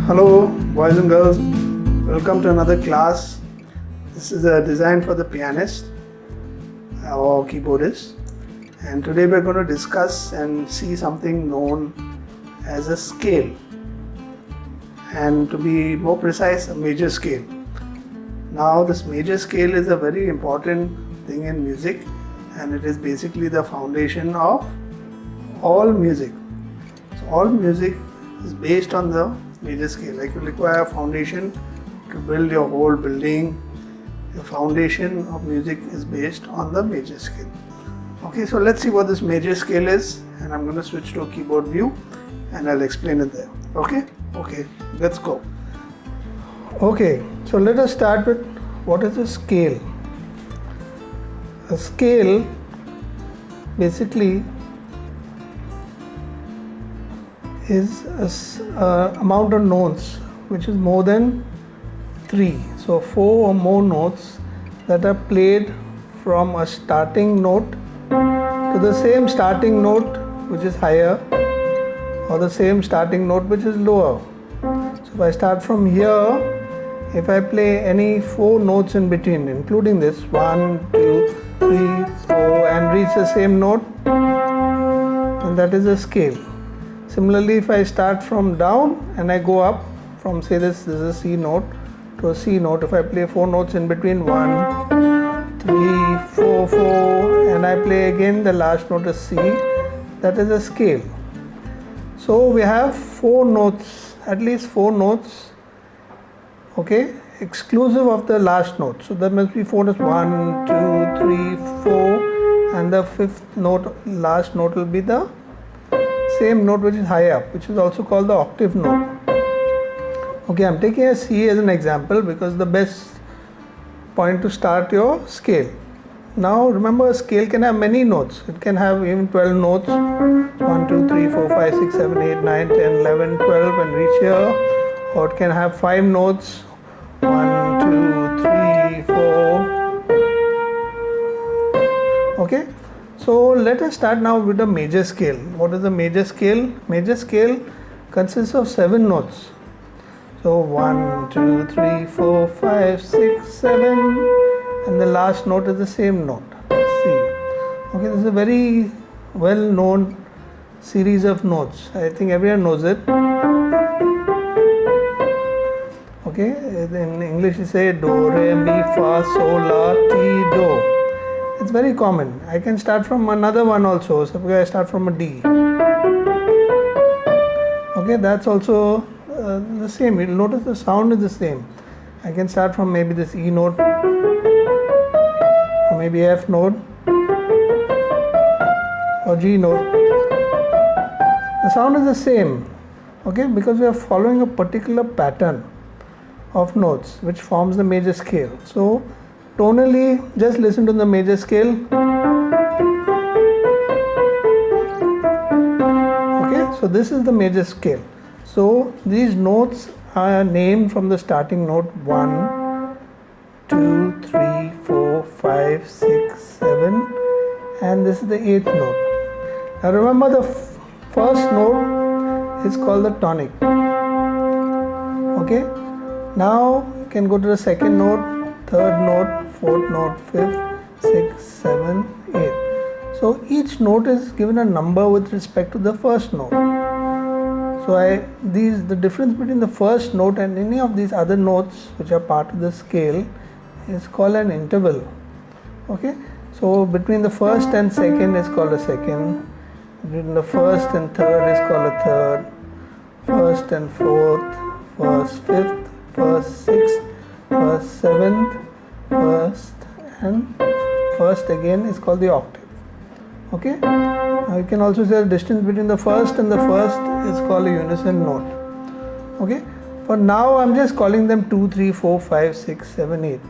Hello boys and girls, welcome to another class. This is a design for the pianist or keyboardist, and today we're going to discuss and see something known as a scale, and to be more precise, a major scale. Now this major scale is a very important thing in music, and it is basically the foundation of all music. So all music is based on the major scale. Like you require a foundation to build your whole building. The foundation of music is based on the major scale. Okay, so let's see what this major scale is, and I'm going to switch to a keyboard view and I'll explain it there. Okay, let's go. Okay, so let us start with what is a scale. A scale basically is a amount of notes which is more than 3. So 4 or more notes that are played from a starting note to the same starting note which is higher, or the same starting note which is lower. So if I start from here, if I play any 4 notes in between, including this 1, 2, 3, 4, and reach the same note, then that is a scale. Similarly, if I start from down and I go up from, say this is a C note to a C note, if I play 4 notes in between, 1, 3, 4, 4, and I play again the last note is C, that is a scale. So we have 4 notes, at least 4 notes, okay, exclusive of the last note. So there must be 4 notes, 1, 2, 3, 4, and the 5th note, last note, will be the same note which is high up, which is also called the octave note. Okay, I'm taking a C as an example because the best point to start your scale. Now remember, a scale can have many notes. It can have even 12 notes, 1, 2, 3, 4, 5, 6, 7, 8, 9, 10, 11, 12, and reach here. Or it can have 5 notes, 1, 2, 3, 4. Okay. So let us start now with the major scale. What is the major scale? Major scale consists of 7 notes. So 1, 2, 3, 4, 5, 6, 7, and the last note is the same note, C. Okay, this is a very well known series of notes. I think everyone knows it. Okay, in English you say do, re, mi, fa, sol, la, ti, do. It's very common. I can start from another one also. Suppose I start from a D. Okay, that's also the same. You'll notice the sound is the same. I can start from maybe this E note, or maybe F note, or G note. The sound is the same. Okay, because we are following a particular pattern of notes which forms the major scale. So tonally, just listen to the major scale. Okay, so this is the major scale. So these notes are named from the starting note 1, 2, 3, 4, 5, 6, 7, and this is the 8th note. Now remember, the first note is called the tonic. Okay, now you can go to the second note, third note, 4th note, 5th, 6th, 7th, 8th. So each note is given a number with respect to the first note. So the difference between the first note and any of these other notes which are part of the scale is called an interval. Okay, so between the first and second is called a second. Between the first and third is called a third. First and fourth, first, fifth, first, sixth, first, seventh, first, and first again is called the octave. Okay, now you can also say the distance between the first and the first is called a unison note. Okay, for now I'm just calling them 2, 3, 4, 5, 6, 7, 8,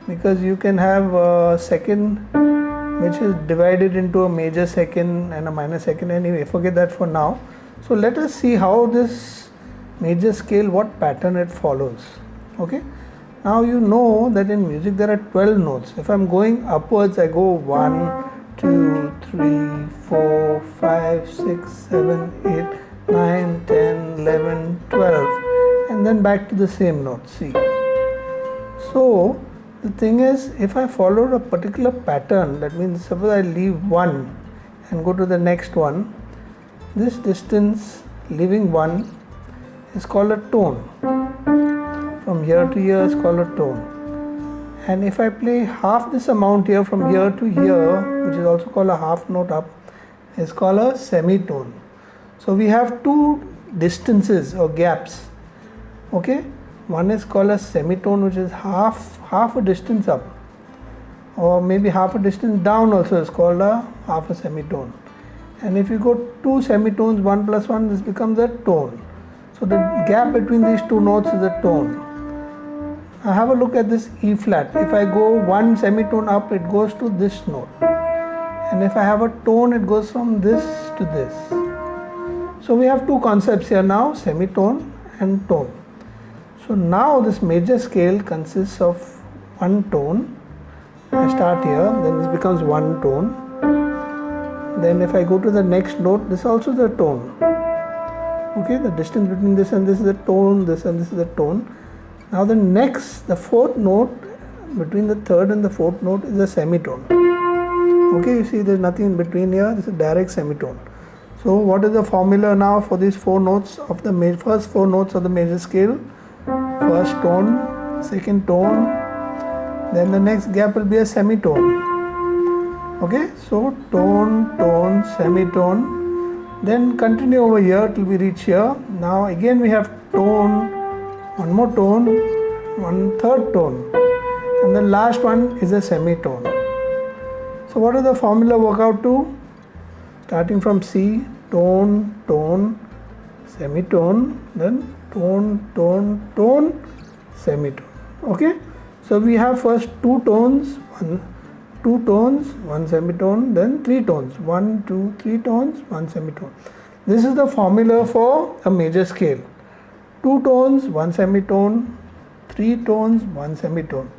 because you can have a second which is divided into a major second and a minor second. Anyway, forget that for now. So let us see how this major scale, what pattern it follows. Okay, now you know that in music there are 12 notes. If I'm going upwards, I go 1, 2, 3, 4, 5, 6, 7, 8, 9, 10, 11, 12, and and then back to the same note, C. So the thing is, if I followed a particular pattern, that means suppose I leave one and go to the next one, this distance leaving one is called a tone. From here to here is called a tone. And if I play half this amount here from here to here, which is also called a half note up, is called a semitone. So we have two distances or gaps. Okay, one is called a semitone, which is half a distance up, or maybe half a distance down also is called a half a semitone. And if you go two semitones, 1 plus 1, this becomes a tone. So the gap between these two notes is a tone. Now have a look at this E flat. If I go one semitone up, it goes to this note. And if I have a tone, it goes from this to this. So we have two concepts here now, semitone and tone. So now this major scale consists of one tone. I start here, then this becomes one tone. Then if I go to the next note, this also is a tone. Okay, the distance between this and this is a tone, this and this is a tone. Now the fourth note, between the third and the fourth note is a semitone. Okay, you see there's nothing in between here, this is a direct semitone. So what is the formula now for these four notes of the first four notes of the major scale? First tone, second tone, then the next gap will be a semitone. Okay, so tone, tone, semitone, then continue over here till we reach here. Now again we have tone, one more tone, one third tone, and the last one is a semitone. So what does the formula work out to? Starting from C, tone, tone, semitone, then tone, tone, tone, semitone. Okay, so we have first two tones, one semitone, then three tones, 1, 2, 3 tones, one semitone. This is the formula for a major scale. 2 tones, 1 semitone, 3 tones, 1 semitone.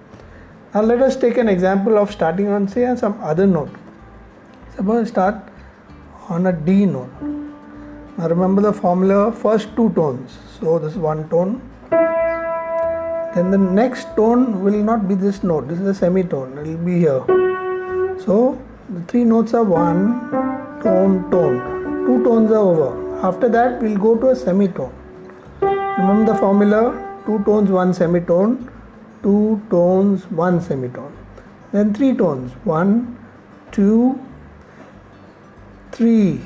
Now let us take an example of starting on, say, some other note. Suppose I start on a D note. Now remember the formula, first 2 tones. So this is one tone. Then the next tone will not be this note. This is a semitone. It will be here. So the 3 notes are 1, tone, tone. 2 tones are over. After that we'll go to a semitone. Remember the formula, 2 tones, 1 semitone, 2 tones, 1 semitone. Then 3 tones, 1, 2, 3,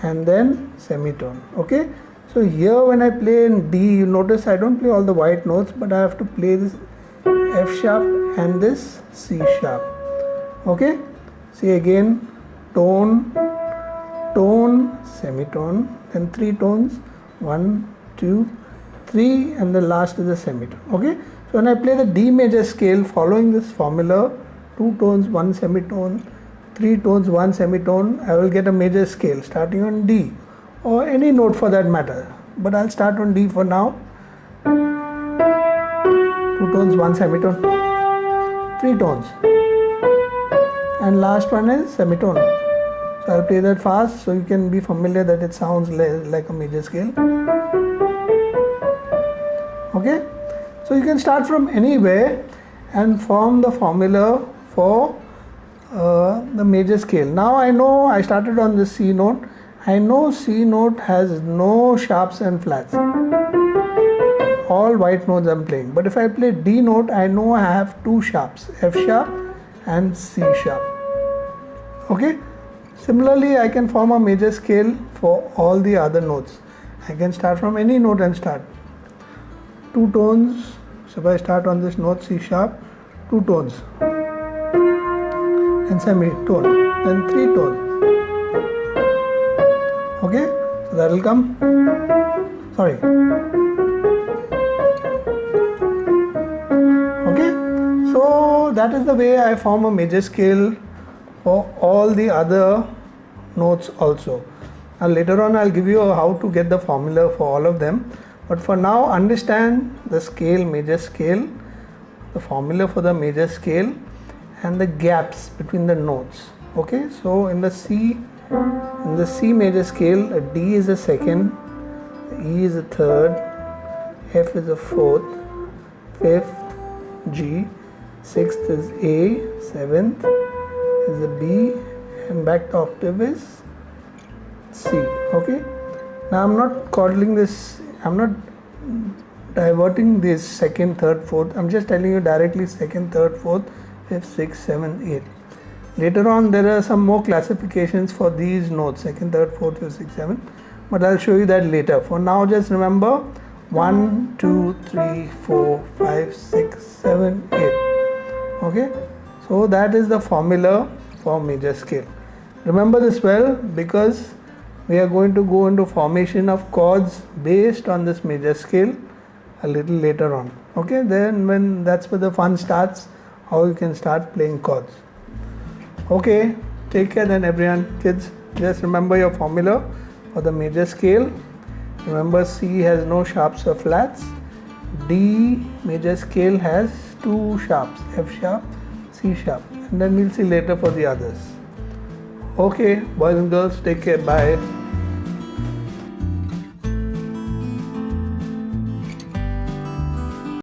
and then semitone. Okay, so here when I play in D, you notice I don't play all the white notes, but I have to play this F sharp and this C sharp. Okay, see again, tone, tone, semitone, then 3 tones, 1, 2, 3, and the last is a semitone. Okay, so when I play the D major scale following this formula, 2 tones, 1 semitone, 3 tones, 1 semitone, I will get a major scale starting on D, or any note for that matter, but I'll start on D for now. 2 tones, 1 semitone, 3 tones, and last one is semitone. So I'll play that fast so you can be familiar that it sounds like a major scale. Okay, so you can start from anywhere and form the formula for the major scale. Now I know I started on the C note. I know C note has no sharps and flats. All white notes I'm playing. But if I play D note, I know I have 2 sharps, F sharp and C sharp. Okay. Similarly, I can form a major scale for all the other notes. I can start from any note and start. 2 tones. So if I start on this note C sharp, 2 tones, and semitone, then 3 tones. Okay, so that will come. Sorry. Okay, so that is the way I form a major scale for all the other notes also. Now later on I'll give you how to get the formula for all of them, but for now understand the scale, major scale, the formula for the major scale, and the gaps between the notes. Okay, so in the C major scale, a D is a second, the E is a third, F is a fourth, fifth G, sixth is A, seventh is a B, and back to octave is C. Okay. Now I'm not coddling this. I'm not diverting this second, third, fourth. I'm just telling you directly second, third, fourth, fifth, sixth, seventh, eighth. Later on, there are some more classifications for these notes, second, third, fourth, fifth, sixth, seventh. But I'll show you that later. For now, just remember 1, 2, 3, 4, 5, 6, 7, 8. Okay. So that is the formula for major scale. Remember this well because we are going to go into formation of chords based on this major scale a little later on. Okay, then that's where the fun starts, how you can start playing chords. Okay, take care then everyone. Kids, just remember your formula for the major scale. Remember, C has no sharps or flats. D major scale has 2 sharps, F sharp, C sharp, and then we'll see later for the others. Okay, boys and girls, take care, bye.